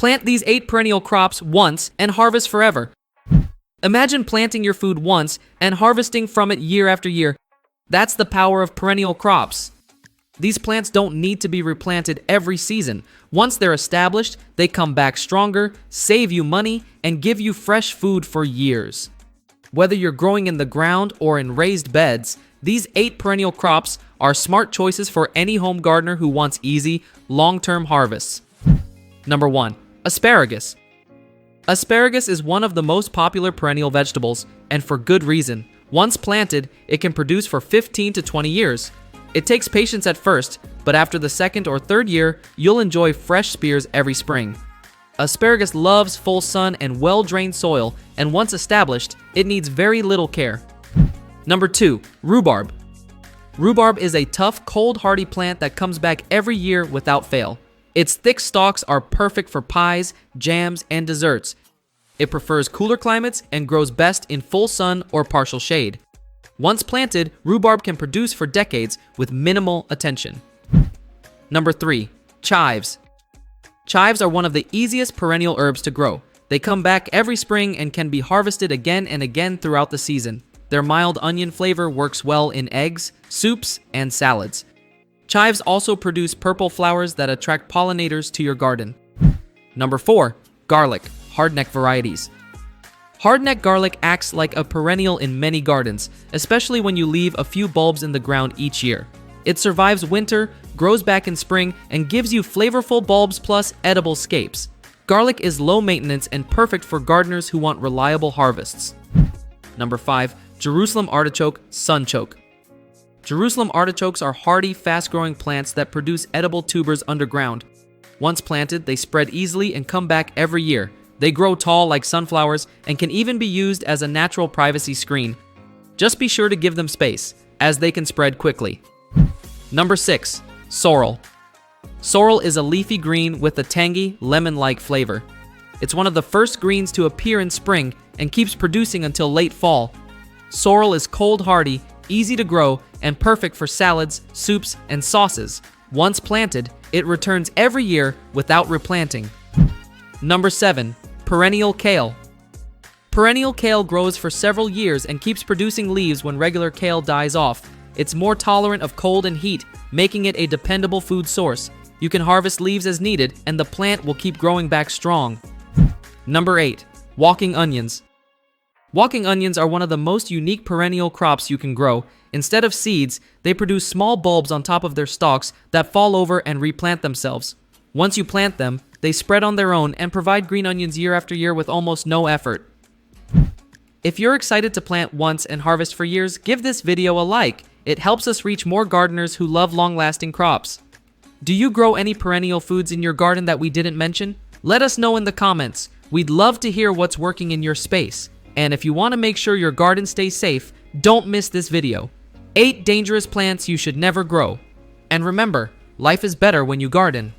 Plant these 8 perennial crops once and harvest forever. Imagine planting your food once and harvesting from it year after year. That's the power of perennial crops. These plants don't need to be replanted every season. Once they're established, they come back stronger, save you money, and give you fresh food for years. Whether you're growing in the ground or in raised beds, these 8 perennial crops are smart choices for any home gardener who wants easy, long-term harvests. Number 1. Asparagus. Asparagus is one of the most popular perennial vegetables, and for good reason. Once planted, it can produce for 15 to 20 years. It takes patience at first, but after the second or third year, you'll enjoy fresh spears every spring. Asparagus loves full sun and well-drained soil, and once established, it needs very little care. Number 2. Rhubarb. Rhubarb is a tough, cold-hardy plant that comes back every year without fail. Its thick stalks are perfect for pies, jams, and desserts. It prefers cooler climates and grows best in full sun or partial shade. Once planted, rhubarb can produce for decades with minimal attention. Number 3. Chives. Chives are one of the easiest perennial herbs to grow. They come back every spring and can be harvested again and again throughout the season. Their mild onion flavor works well in eggs, soups, and salads. Chives also produce purple flowers that attract pollinators to your garden. Number 4. Garlic, Hardneck varieties. Hardneck garlic acts like a perennial in many gardens, especially when you leave a few bulbs in the ground each year. It survives winter, grows back in spring, and gives you flavorful bulbs plus edible scapes. Garlic is low maintenance and perfect for gardeners who want reliable harvests. Number 5. Jerusalem artichoke, Sunchoke. Jerusalem artichokes are hardy, fast-growing plants that produce edible tubers underground. Once planted, they spread easily and come back every year. They grow tall like sunflowers and can even be used as a natural privacy screen. Just be sure to give them space, as they can spread quickly. Number 6. Sorrel. Sorrel is a leafy green with a tangy, lemon-like flavor. It's one of the first greens to appear in spring and keeps producing until late fall. Sorrel is cold-hardy, easy to grow, and perfect for salads, soups, and sauces. Once planted, it returns every year without replanting. Number 7. Perennial Kale. Perennial kale grows for several years and keeps producing leaves when regular kale dies off. It's more tolerant of cold and heat, making it a dependable food source. You can harvest leaves as needed, and the plant will keep growing back strong. Number 8. Walking onions. Walking onions are one of the most unique perennial crops you can grow. Instead of seeds, they produce small bulbs on top of their stalks that fall over and replant themselves. Once you plant them, they spread on their own and provide green onions year after year with almost no effort. If you're excited to plant once and harvest for years, give this video a like. It helps us reach more gardeners who love long-lasting crops. Do you grow any perennial foods in your garden that we didn't mention? Let us know in the comments. We'd love to hear what's working in your space. And if you want to make sure your garden stays safe, don't miss this video. 8 dangerous plants you should never grow. And remember, life is better when you garden.